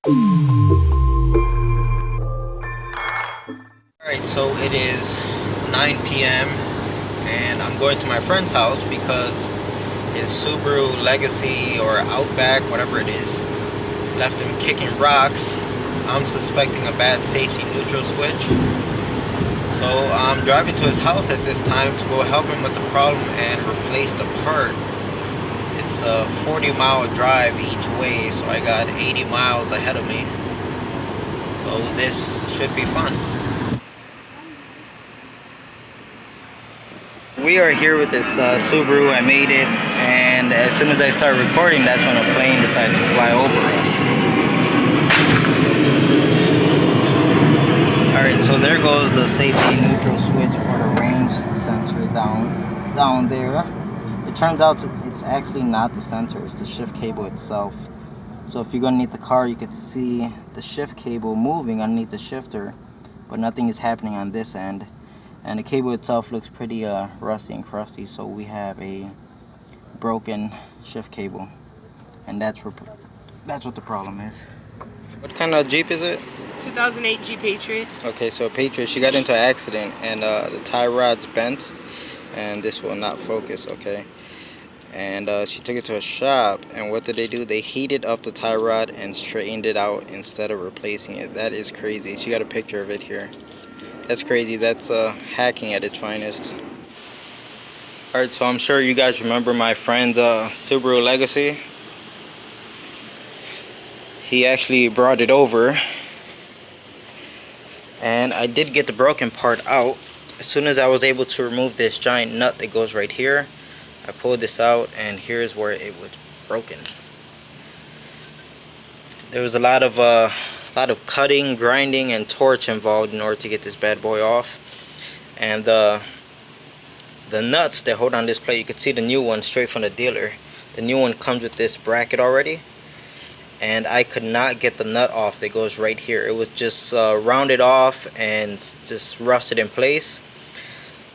Alright, so it is 9 p.m. and I'm going to my friend's house because his Subaru Legacy or Outback, whatever it is, left him kicking rocks. I'm suspecting a bad safety neutral switch. So I'm driving to his house at this time to go help him with the problem and replace the part. It's a 40-mile drive each way, so I got 80 miles ahead of me. So this should be fun. We are here with this Subaru. I made it, and as soon as I start recording, that's when a plane decides to fly over us. Alright, so there goes the safety neutral switch or the range sensor down there. It turns out it's actually not the sensor, it's the shift cable itself. So if you're going to need the car, you could see the shift cable moving underneath the shifter, but nothing is happening on this end. And the cable itself looks pretty rusty and crusty, so we have a broken shift cable, and that's what the problem is. What kind of Jeep is it? 2008 Jeep Patriot. Okay, so Patriot, she got into an accident, and the tie rod's bent, and this will not focus, okay? And she took it to a shop, and what did they do? They heated up the tie rod and straightened it out instead of replacing it. That is crazy. She got a picture of it here. That's crazy. That's hacking at its finest. Alright, so I'm sure you guys remember my friend's Subaru Legacy. He actually brought it over, and I did get the broken part out. As soon as I was able to remove this giant nut that goes right here, I pulled this out, and here's where it was broken. There was a lot of cutting, grinding, and torch involved in order to get this bad boy off. And the nuts that hold on this plate, you can see the new one straight from the dealer. The new one comes with this bracket already, and I could not get the nut off that goes right here. It was just rounded off and just rusted in place.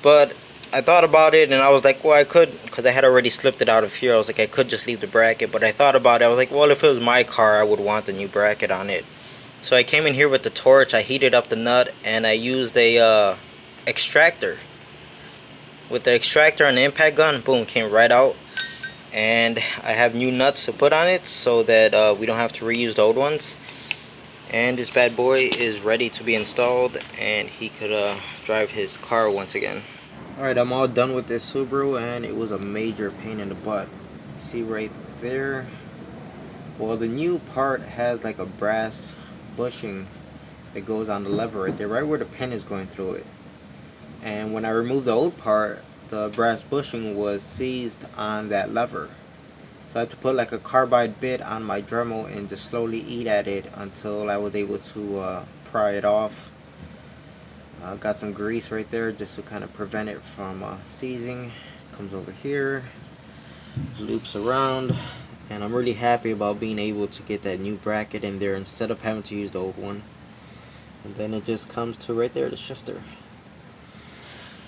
But I thought about it, and I was like, well, I could, because I had already slipped it out of here. I was like, I could just leave the bracket. But I thought about it. I was like, well, if it was my car, I would want the new bracket on it. So I came in here with the torch. I heated up the nut, and I used a extractor. With the extractor and the impact gun, boom, came right out. And I have new nuts to put on it so that we don't have to reuse the old ones. And this bad boy is ready to be installed, and he could drive his car once again. Alright, I'm all done with this Subaru, and it was a major pain in the butt. See right there? Well, the new part has like a brass bushing that goes on the lever right there, right where the pin is going through it. And when I removed the old part, the brass bushing was seized on that lever. So I had to put like a carbide bit on my Dremel and just slowly eat at it until I was able to pry it off. Got some grease right there just to kind of prevent it from seizing. Comes over here, loops around, and I'm really happy about being able to get that new bracket in there instead of having to use the old one. And then it just comes to right there, the shifter.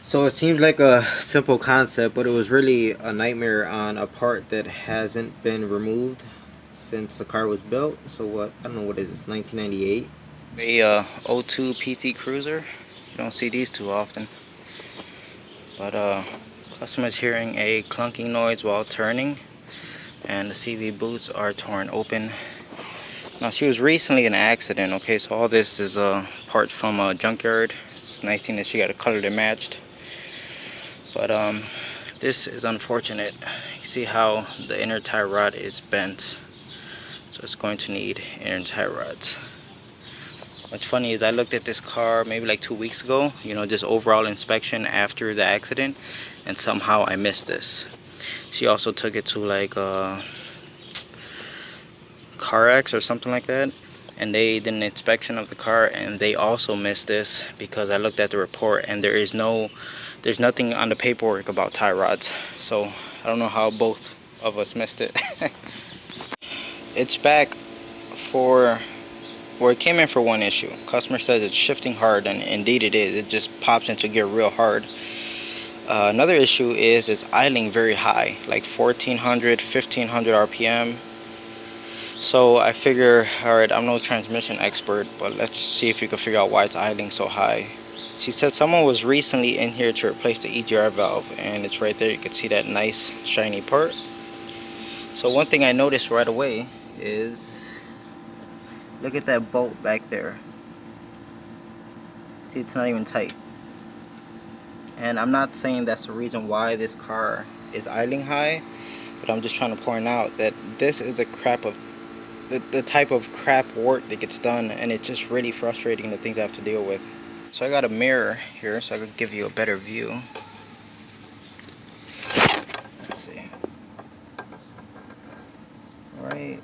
So it seems like a simple concept, but it was really a nightmare on a part that hasn't been removed since the car was built. So what, I don't know what it is, 1998. A 02 PT Cruiser. You don't see these too often. But customer's hearing a clunking noise while turning, and the CV boots are torn open. Now, she was recently in an accident, okay, so all this is part from a junkyard. It's nice thing that she got a color that matched. But this is unfortunate. You see how the inner tie rod is bent, so it's going to need inner tie rods. What's funny is I looked at this car maybe like 2 weeks ago, you know, just overall inspection after the accident, and somehow I missed this. She also took it to like CarX or something like that, and they did an inspection of the car, and they also missed this because I looked at the report, and there's nothing on the paperwork about tie rods. So I don't know how both of us missed it. It's back for, well, it came in for one issue. Customer says it's shifting hard, and indeed it is. It just pops into gear real hard. Another issue is it's idling very high, like 1400, 1500 RPM. So I figure, alright, I'm no transmission expert, but let's see if we can figure out why it's idling so high. She said someone was recently in here to replace the EGR valve, and it's right there. You can see that nice shiny part. So one thing I noticed right away is, look at that bolt back there. See, it's not even tight. And I'm not saying that's the reason why this car is idling high, but I'm just trying to point out that this is the type of crap work that gets done, and it's just really frustrating, the things I have to deal with. So I got a mirror here so I could give you a better view. Let's see. Right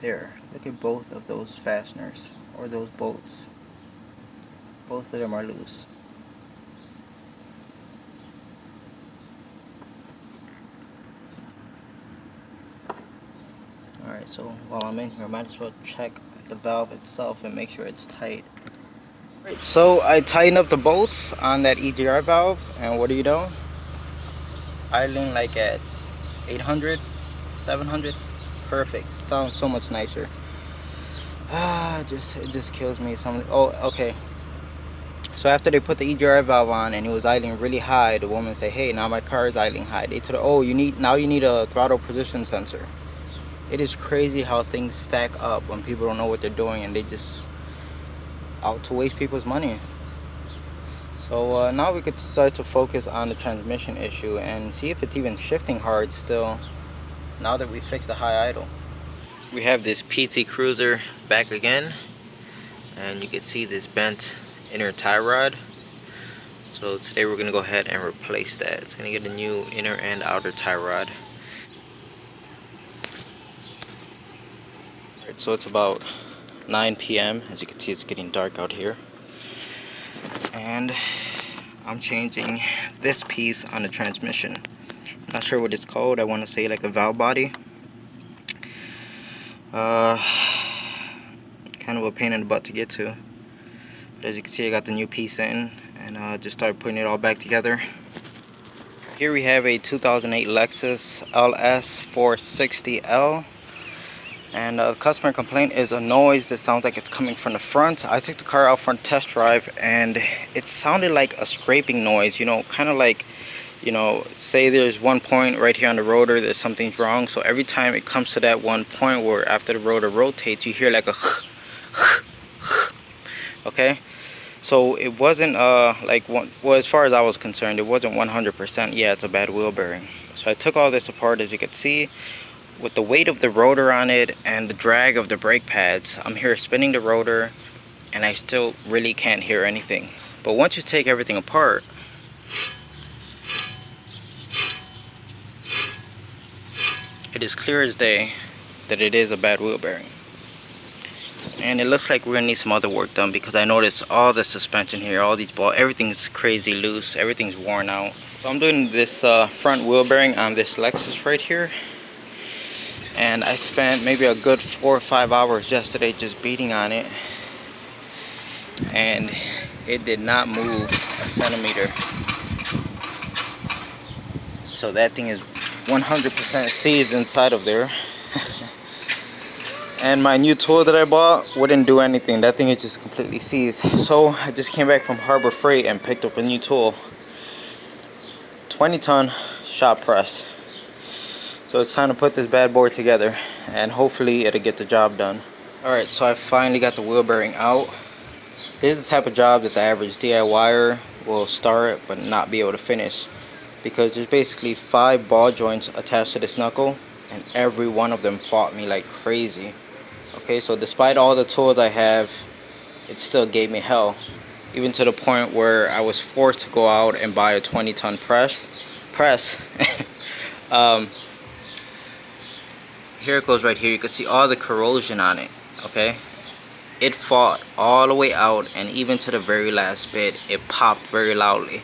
there. Look at both of those fasteners, or those bolts. Both of them are loose. Alright, so while I'm in here, I might as well check the valve itself and make sure it's tight. Right, so I tightened up the bolts on that EGR valve, and what do you know? Idling like at 800, 700. Perfect. Sounds so much nicer. It just kills me. Oh, okay. So after they put the EGR valve on and it was idling really high, the woman said, "Hey, now my car is idling high." They told her, "Oh, you need a throttle position sensor." It is crazy how things stack up when people don't know what they're doing, and they just out to waste people's money. So now we could start to focus on the transmission issue and see if it's even shifting hard still, now that we fixed the high idle. We have this PT Cruiser back again, and you can see this bent inner tie rod. So today we're going to go ahead and replace that. It's going to get a new inner and outer tie rod. Alright, so it's about 9 p.m. As you can see, it's getting dark out here, and I'm changing this piece on the transmission. Not sure what it's called. I want to say like a valve body. Kind of a pain in the butt to get to, but as you can see, I got the new piece in, and just started putting it all back together. Here we have a 2008 Lexus LS 460L. And the customer complaint is a noise that sounds like it's coming from the front. I took the car out for a test drive, and it sounded like a scraping noise, you know, kind of like, you know, say there's one point right here on the rotor that something's wrong. So every time it comes to that one point where after the rotor rotates, you hear like a okay? So it wasn't well, as far as I was concerned, it wasn't 100%. Yeah, it's a bad wheel bearing. So I took all this apart, as you can see. With the weight of the rotor on it and the drag of the brake pads, I'm here spinning the rotor, and I still really can't hear anything. But once you take everything apart, it is clear as day that it is a bad wheel bearing. And it looks like we're gonna need some other work done, because I noticed all the suspension here, all these balls, everything's crazy loose, everything's worn out. So I'm doing this front wheel bearing on this Lexus right here. And I spent maybe a good 4 or 5 hours yesterday just beating on it, and it did not move a centimeter. So that thing is 100% seized inside of there. And my new tool that I bought wouldn't do anything. That thing is just completely seized. So I just came back from Harbor Freight and picked up a new tool. 20-ton shop press. So it's time to put this bad boy together, and hopefully it'll get the job done. Alright, so I finally got the wheel bearing out. This is the type of job that the average DIYer will start but not be able to finish, because there's basically 5 ball joints attached to this knuckle, and every one of them fought me like crazy. Okay, so despite all the tools I have, it still gave me hell, even to the point where I was forced to go out and buy a 20-ton press. Here it goes right here. You can see all the corrosion on it. Okay, it fought all the way out, and even to the very last bit, it popped very loudly.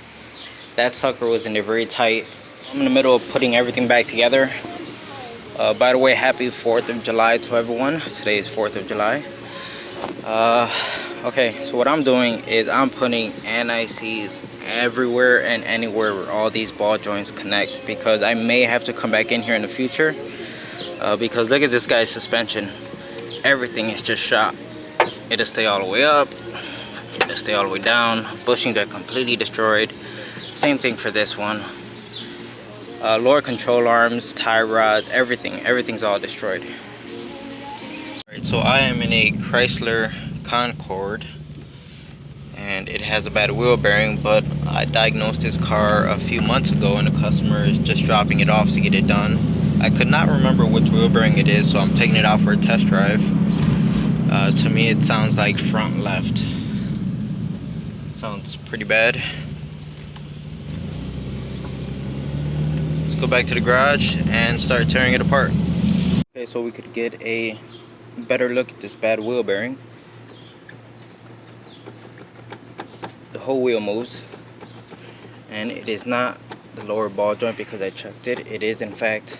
That sucker was in there very tight. I'm in the middle of putting everything back together. By the way, happy 4th of July to everyone. Today is 4th of July. Okay, so what I'm doing is I'm putting NICs everywhere and anywhere where all these ball joints connect, because I may have to come back in here in the future because look at this guy's suspension. Everything is just shot. It'll stay all the way up, it'll stay all the way down. Bushings are completely destroyed. Same thing for this one. Lower control arms, tie rod, everything's all destroyed. Alright, so I am in a Chrysler Concorde, and it has a bad wheel bearing, but I diagnosed this car a few months ago and the customer is just dropping it off to get it done. I could not remember which wheel bearing it is, so I'm taking it out for a test drive. To me it sounds like front left. Sounds pretty bad. Let's go back to the garage and start tearing it apart. Okay, so we could get a better look at this bad wheel bearing. The whole wheel moves, and it is not the lower ball joint because I checked it. It is in fact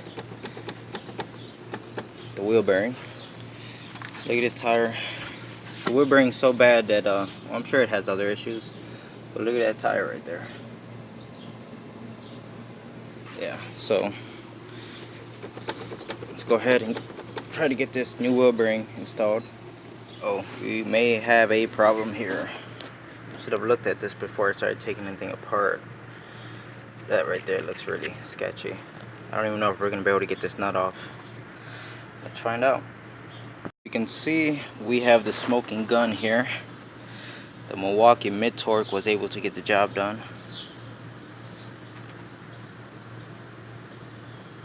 the wheel bearing. Look at this tire. The wheel bearing is so bad that well, I'm sure it has other issues, but look at that tire right there. Yeah, so let's go ahead and try to get this new wheel bearing installed. Oh, we may have a problem here. Should have looked at this before I started taking anything apart. That right there looks really sketchy. I don't even know if we're gonna be able to get this nut off. Let's find out. You can see we have the smoking gun here. The Milwaukee mid-torque was able to get the job done.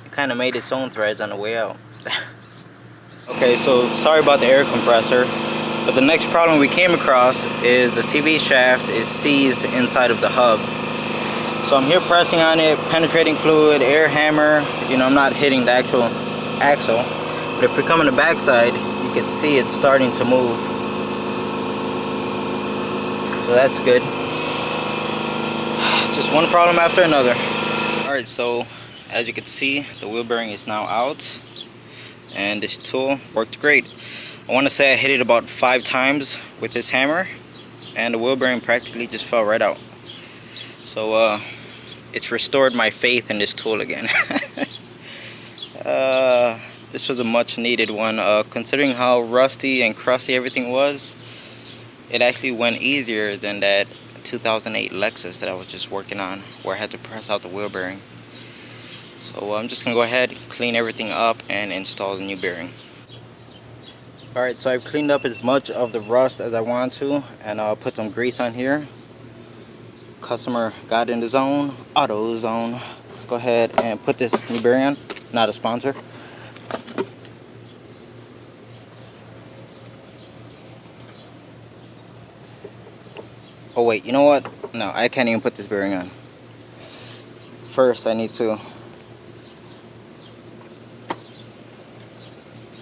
It kind of made its own threads on the way out. Okay, so sorry about the air compressor. But the next problem we came across is the CV shaft is seized inside of the hub. So I'm here pressing on it, penetrating fluid, air hammer. You know, I'm not hitting the actual axle. But if we come on the backside, you can see it's starting to move. So that's good. Just one problem after another. Alright, so as you can see, the wheel bearing is now out. And this tool worked great. I want to say I hit it about 5 times with this hammer, and the wheel bearing practically just fell right out. So it's restored my faith in this tool again. This was a much needed one. Considering how rusty and crusty everything was, it actually went easier than that 2008 Lexus that I was just working on, where I had to press out the wheel bearing. So I'm just gonna go ahead, clean everything up, and install the new bearing. Alright, so I've cleaned up as much of the rust as I want to, and I'll put some grease on here. Customer got in the zone, auto zone. Let's go ahead and put this new bearing on. Not a sponsor. Oh wait, you know what? No, I can't even put this bearing on. First I need to...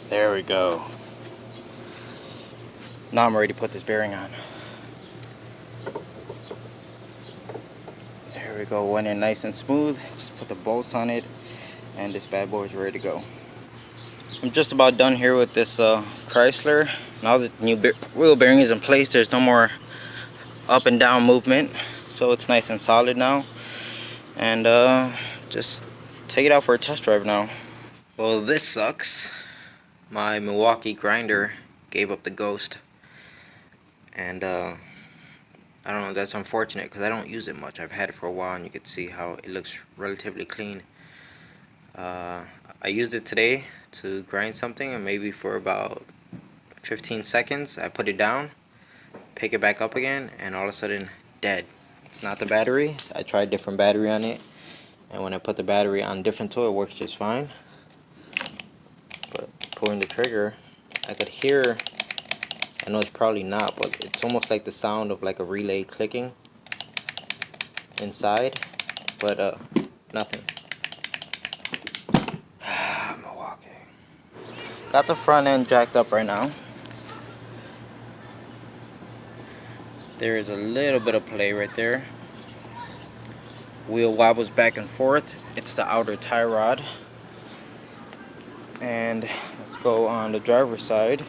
There we go. Now I'm ready to put this bearing on. There we go, went in nice and smooth. Just put the bolts on it, and this bad boy is ready to go. I'm just about done here with this Chrysler. Now that the new wheel bearing is in place, there's no more up and down movement, so it's nice and solid now. And just take it out for a test drive now. Well, this sucks. My Milwaukee grinder gave up the ghost. And I don't know, that's unfortunate because I don't use it much. I've had it for a while, and you can see how it looks relatively clean. I used it today to grind something, and maybe for about 15 seconds I put it down, pick it back up again, and all of a sudden dead. It's not the battery. I tried different battery on it, and when I put the battery on different tool, it works just fine. But pulling the trigger, I could hear, I know it's probably not, but it's almost like the sound of like a relay clicking inside, but nothing. Milwaukee. Got the front end jacked up right now. There is a little bit of play right there. Wheel wobbles back and forth. It's the outer tie rod. And let's go on the driver's side.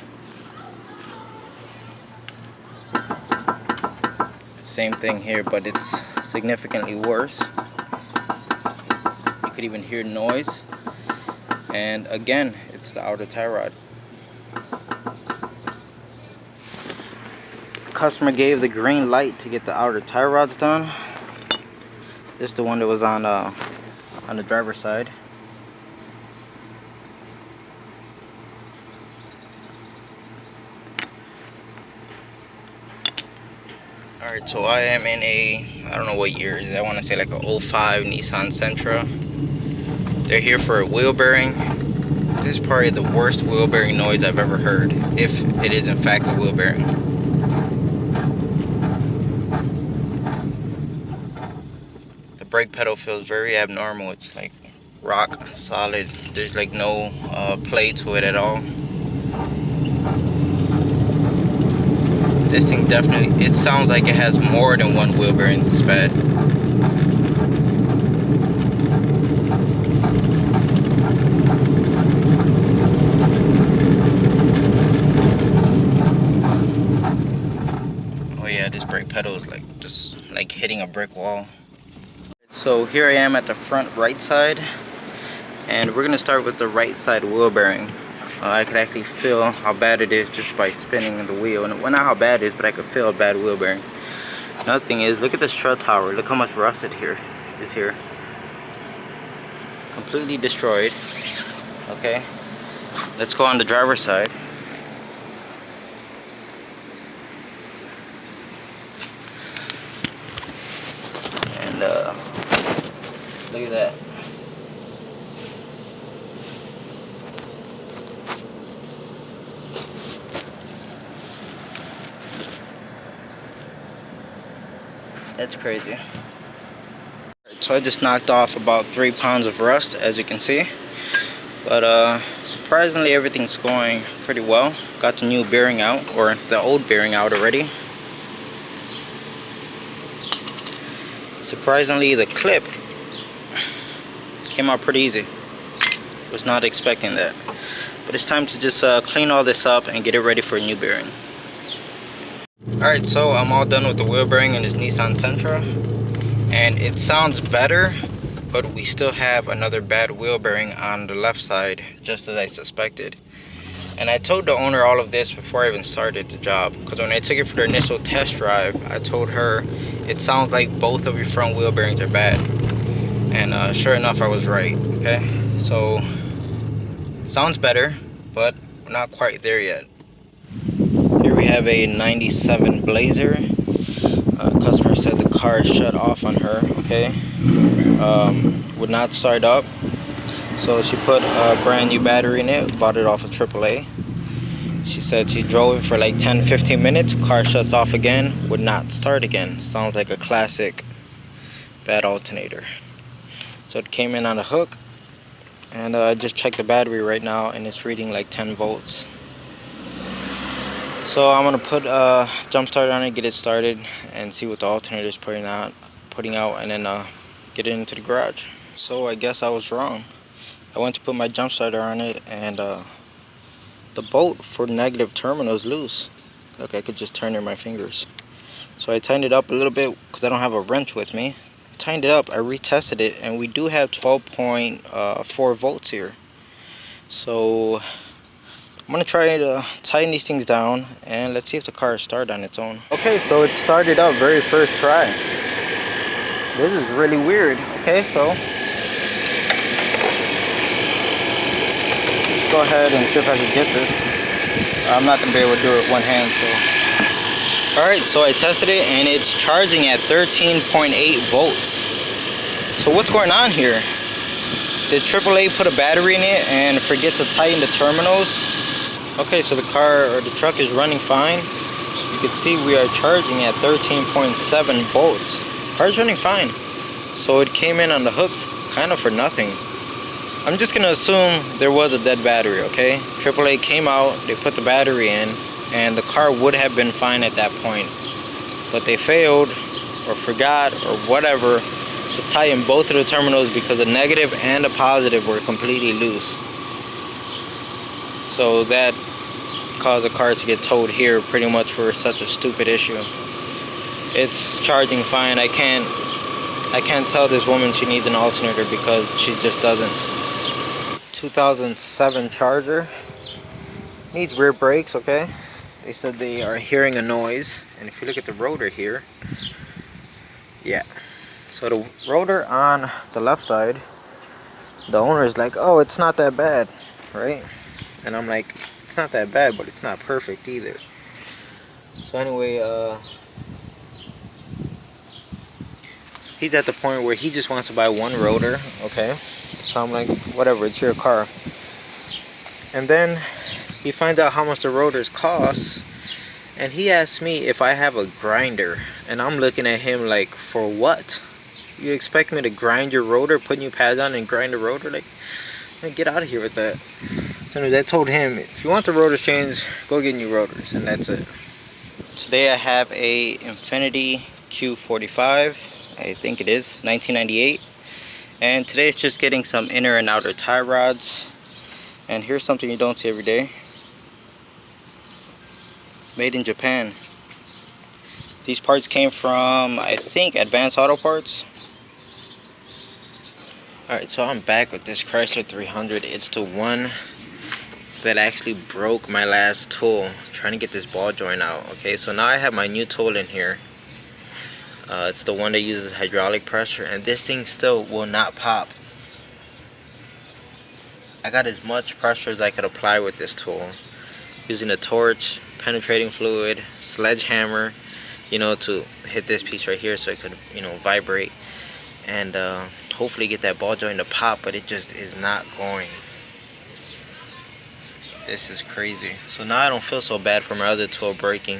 Same thing here, but it's significantly worse. You could even hear noise. And again, It's the outer tie rod. Customer gave the green light to get the outer tie rods done. This is the one that was on the driver's side. Alright, so I am in a, I don't know what year is it, I want to say like a 05 Nissan Sentra. They're here for a wheel bearing. This is probably the worst wheel bearing noise I've ever heard, if it is in fact a wheel bearing. The brake pedal feels very abnormal. It's like rock solid. There's like no play to it at all. This thing definitely, it sounds like it has more than one wheel bearing. It's bad. Oh yeah, this brake pedal is like just like hitting a brick wall. So here I am at the front right side, and we're gonna start with the right side wheel bearing. I could actually feel how bad it is just by spinning the wheel, and well, not how bad it is, but I could feel a bad wheel bearing. Another thing is, look at the strut tower. Look how much rust is here. Completely destroyed. Okay, let's go on the driver's side. And look at that. That's crazy. So I just knocked off about 3 pounds of rust, as you can see. But surprisingly, everything's going pretty well. Got the new bearing out, or the old bearing out already. Surprisingly, the clip came out pretty easy. Was not expecting that. But it's time to just clean all this up and get it ready for a new bearing. Alright, so I'm all done with the wheel bearing in this Nissan Sentra, and it sounds better, but we still have another bad wheel bearing on the left side, just as I suspected. And I told the owner all of this before I even started the job, because when I took it for the initial test drive, I told her it sounds like both of your front wheel bearings are bad. And sure enough, I was right. Okay, so sounds better, but we're not quite there yet. Here we have a 97 Blazer. Customer said the car shut off on her. Okay, would not start up, so she put a brand new battery in it, bought it off of AAA. She said she drove it for like 10-15 minutes, car shuts off again, would not start again. Sounds like a classic bad alternator. So it came in on the hook, and I just checked the battery right now, and it's reading like 10 volts. So I'm gonna put a jump starter on it, get it started, and see what the alternator is putting out, and then get it into the garage. So I guess I was wrong. I went to put my jump starter on it, and the bolt for the negative terminal is loose. Look, I could just turn it in my fingers. So I tightened it up a little bit because I don't have a wrench with me. I tightened it up, I retested it, and we do have 12.4 volts here. So I'm gonna try to tighten these things down, and let's see if the car starts on its own. Okay, so it started up very first try. This is really weird. Okay, so let's go ahead and see if I can get this. I'm not gonna be able to do it with one hand, so. Alright, so I tested it, and it's charging at 13.8 volts. So what's going on here? Did AAA put a battery in it and forget to tighten the terminals? Okay, so the car or the truck is running fine. You can see we are charging at 13.7 volts. Car's running fine. So it came in on the hook kind of for nothing. I'm just gonna assume there was a dead battery, okay? AAA came out, they put the battery in, and the car would have been fine at that point. But they failed or forgot or whatever to tighten both of the terminals because the negative and the positive were completely loose. So that caused the car to get towed here pretty much for such a stupid issue. It's charging fine. I can't tell this woman she needs an alternator because she just doesn't. 2007 Charger. Needs rear brakes, okay? They said they are hearing a noise. And if you look at the rotor here, yeah. So the rotor on the left side, the owner is like, oh, it's not that bad, right? And I'm like, it's not that bad, but it's not perfect either. So anyway, he's at the point where he just wants to buy one rotor, okay? So I'm like, whatever, it's your car. And then he finds out how much the rotors cost, and he asks me if I have a grinder. And I'm looking at him like, for what? You expect me to grind your rotor, put new pads on and grind the rotor? Like, get out of here with that. So I told him, if you want the rotors changed, go get new rotors, and that's it. Today I have a Infiniti Q45, I think it is, 1998. And today it's just getting some inner and outer tie rods. And here's something you don't see every day. Made in Japan. These parts came from, I think, Advanced Auto Parts. Alright, so I'm back with this Chrysler 300. It's the one that actually broke my last tool trying to get this ball joint out. Okay, so now I have my new tool in here. It's the one that uses hydraulic pressure, and this thing still will not pop. I got as much pressure as I could apply with this tool, using a torch, penetrating fluid, sledgehammer, you know, to hit this piece right here so it could, you know, vibrate and hopefully get that ball joint to pop, but it just is not going. This is crazy. So now I don't feel so bad for my other tool breaking.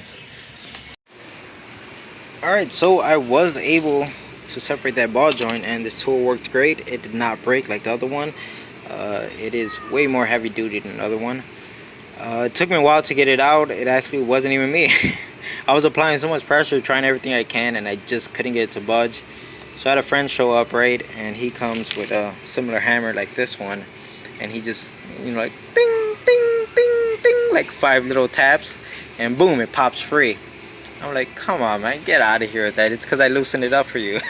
Alright, so I was able to separate that ball joint, and this tool worked great. It did not break like the other one. It is way more heavy duty than the other one. It took me a while to get it out. It actually wasn't even me. I was applying so much pressure, trying everything I can, and I just couldn't get it to budge. So I had a friend show up, right, and he comes with a similar hammer like this one, and he just, you know, like ding, ding, ding, ding, like 5 little taps, and boom, it pops free. I'm like, come on, man, get out of here with that. It's because I loosened it up for you.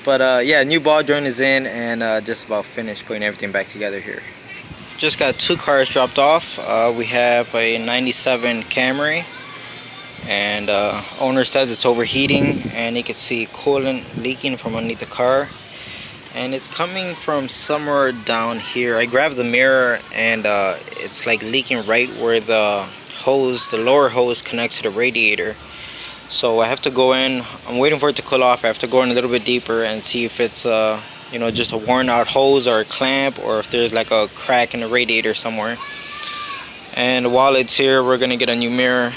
But yeah, new ball joint is in, and just about finished putting everything back together here. Just got 2 cars dropped off. We have a 97 Camry, and owner says it's overheating, and you can see coolant leaking from underneath the car, and it's coming from somewhere down here. I grabbed the mirror, and it's like leaking right where the hose, the lower hose, connects to the radiator. So I have to go in. I'm waiting for it to cool off. I have to go in a little bit deeper and see if it's you know, just a worn out hose or a clamp, or if there's like a crack in the radiator somewhere. And while it's here, we're gonna get a new mirror.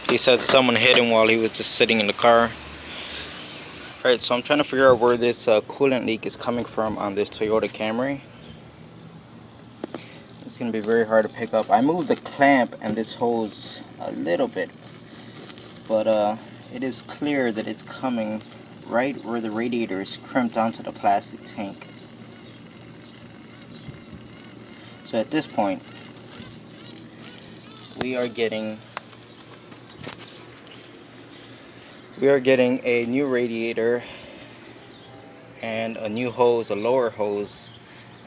He said someone hit him while he was just sitting in the car. Alright, so I'm trying to figure out where this coolant leak is coming from on this Toyota Camry. It's gonna be very hard to pick up. I moved the clamp and this hose a little bit, but it is clear that it's coming right where the radiator is crimped onto the plastic tank. So at this point, we are getting a new radiator and a new hose, a lower hose,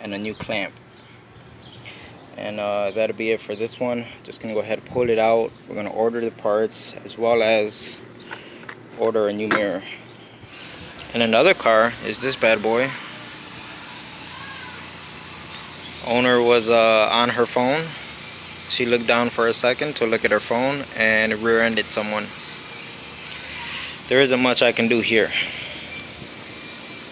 and a new clamp. And that'll be it for this one. Just gonna go ahead and pull it out. We're gonna order the parts as well as order a new mirror. And another car is this bad boy. Owner was on her phone. She looked down for a second to look at her phone and rear-ended someone. There isn't much I can do here.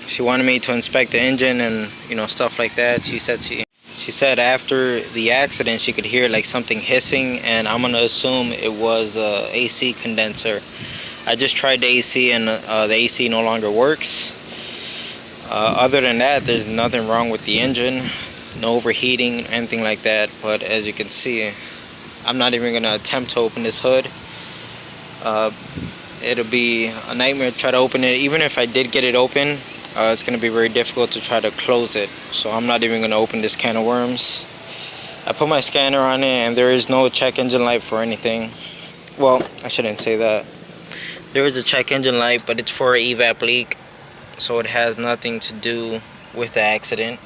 She wanted me to inspect the engine and, you know, stuff like that. She said after the accident she could hear like something hissing, and I'm gonna assume it was the AC condenser. I just tried the AC, and the AC no longer works. Other than that, there's nothing wrong with the engine, no overheating, anything like that. But as you can see, I'm not even gonna attempt to open this hood. It'll be a nightmare to try to open it. Even if I did get it open, it's gonna be very difficult to try to close it. So I'm not even gonna open this can of worms. I put my scanner on it, and there is no check engine light for anything. Well, I shouldn't say that. There is a check engine light, but it's for an evap leak, so it has nothing to do with the accident.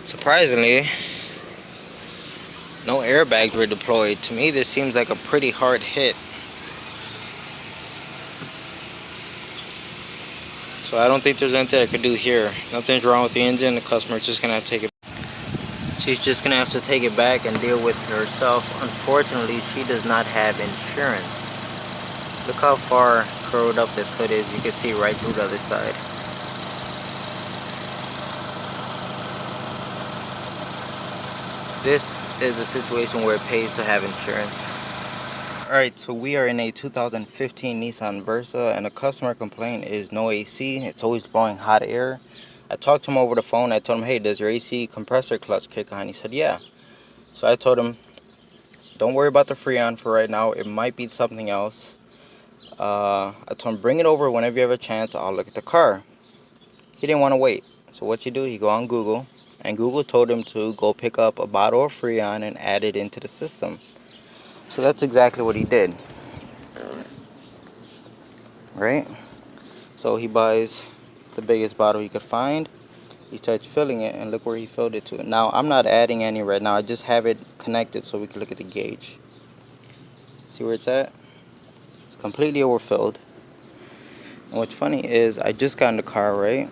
Surprisingly, no airbags were deployed. To me, this seems like a pretty hard hit. So I don't think there's anything I could do here. Nothing's wrong with the engine. The customer's just gonna have to take it. She's just gonna have to take it back and deal with it herself. Unfortunately, she does not have insurance. Look how far curled up this hood is. You can see right through the other side. This is a situation where it pays to have insurance. Alright, so we are in a 2015 Nissan Versa, and the customer complaint is no AC. It's always blowing hot air. I talked to him over the phone. I told him, hey, does your AC compressor clutch kick on? He said, yeah. So I told him, don't worry about the Freon for right now. It might be something else. I told him, bring it over whenever you have a chance. I'll look at the car. He didn't want to wait. So what you do, you go on Google, and Google told him to go pick up a bottle of Freon and add it into the system. So that's exactly what he did. Right? So he buys the biggest bottle he could find. He starts filling it, and look where he filled it to. Now, I'm not adding any right now. I just have it connected so we can look at the gauge. See where it's at? It's completely overfilled. And what's funny is I just got in the car, right?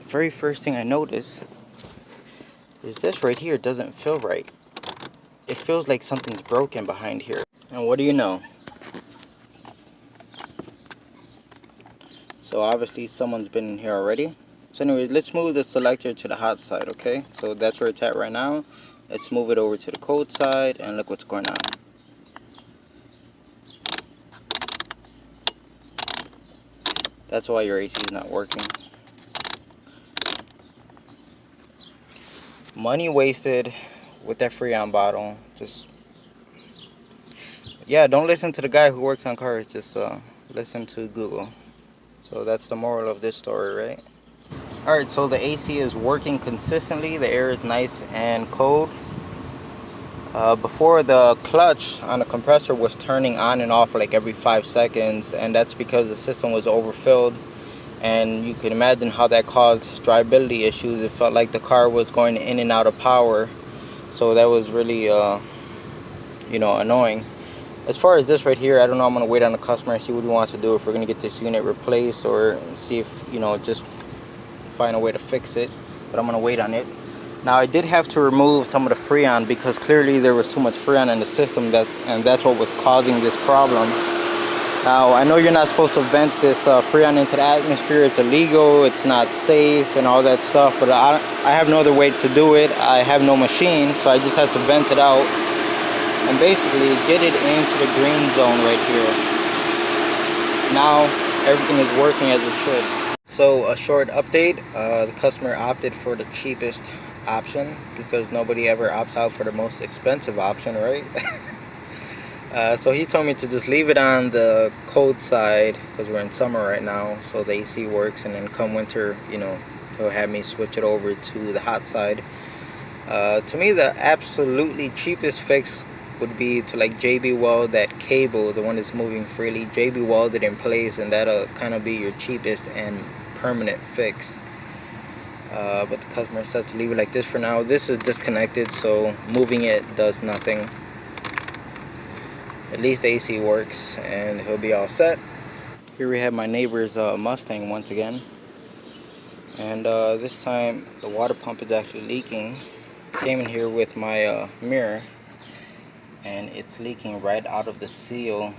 The very first thing I notice is this right here doesn't feel right. It feels like something's broken behind here. And what do you know? So obviously someone's been in here already. So anyways, let's move the selector to the hot side, okay? So that's where it's at right now. Let's move it over to the cold side and look what's going on. That's why your AC is not working. Money wasted with that Freon bottle. Just, yeah, don't listen to the guy who works on cars. Just listen to Google. So that's the moral of this story, right? Alright, so the AC is working consistently. The air is nice and cold. Before, the clutch on the compressor was turning on and off like every 5 seconds, and that's because the system was overfilled. And you can imagine how that caused drivability issues. It felt like the car was going in and out of power. So that was really, annoying. As far as this right here, I don't know. I'm going to wait on the customer and see what he wants to do. If we're going to get this unit replaced or see if, just find a way to fix it. But I'm going to wait on it. Now, I did have to remove some of the Freon because clearly there was too much Freon in the system, and that's what was causing this problem. Now, I know you're not supposed to vent this Freon into the atmosphere. It's illegal, it's not safe, and all that stuff. But I have no other way to do it. I have no machine, so I just have to vent it out and basically get it into the green zone right here. Now, everything is working as it should. So, a short update. The customer opted for the cheapest option because nobody ever opts out for the most expensive option, right? So he told me to just leave it on the cold side because we're in summer right now, so the AC works, and then come winter, he'll have me switch it over to the hot side. To me, the absolutely cheapest fix would be to JB weld that cable, the one that's moving freely, JB weld it in place, and that'll kind of be your cheapest and permanent fix. But the customer said to leave it like this for now. This is disconnected, so moving it does nothing. At least the AC works, and he'll be all set. Here we have my neighbor's Mustang once again, and this time the water pump is actually leaking. Came in here with my mirror, and it's leaking right out of the seal,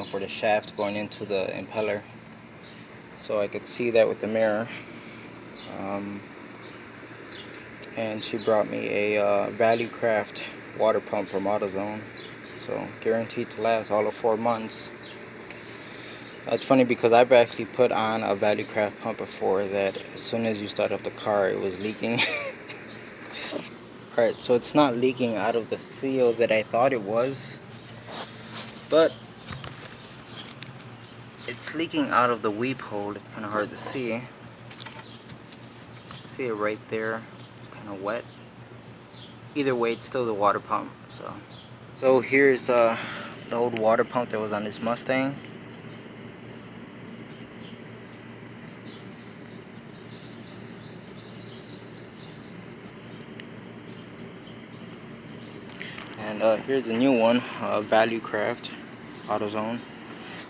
for the shaft going into the impeller. So I could see that with the mirror. And she brought me a Value Craft water pump from AutoZone. So guaranteed to last all of 4 months. It's funny because I've actually put on a Value Craft pump before that as soon as you start up the car it was leaking. Alright, so it's not leaking out of the seal that I thought it was, but it's leaking out of the weep hole. It's kind of hard to see. See it right there. It's kind of wet. Either way, it's still the water pump. So here's the old water pump that was on this Mustang. here's a new one, Value Craft AutoZone,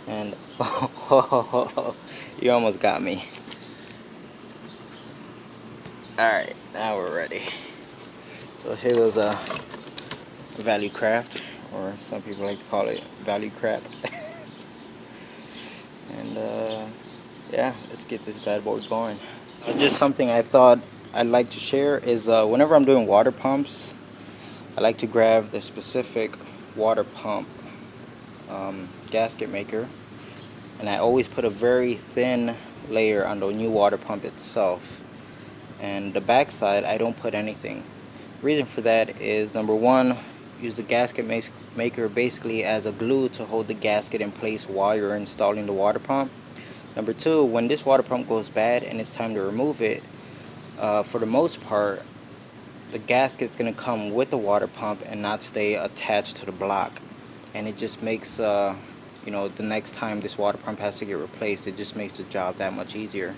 and you almost got me. Alright, now we're ready. So here goes a Value Craft, or some people like to call it Value Crap. And yeah, let's get this bad boy going. Just something I thought I'd like to share is whenever I'm doing water pumps, I like to grab the specific water pump gasket maker, and I always put a very thin layer on the new water pump itself, and the back side I don't put anything. Reason for that is, number one, use the gasket maker basically as a glue to hold the gasket in place while you're installing the water pump. Number two, when this water pump goes bad and it's time to remove it, for the most part the gasket's going to come with the water pump and not stay attached to the block, and it just makes you know, the next time this water pump has to get replaced, it just makes the job that much easier.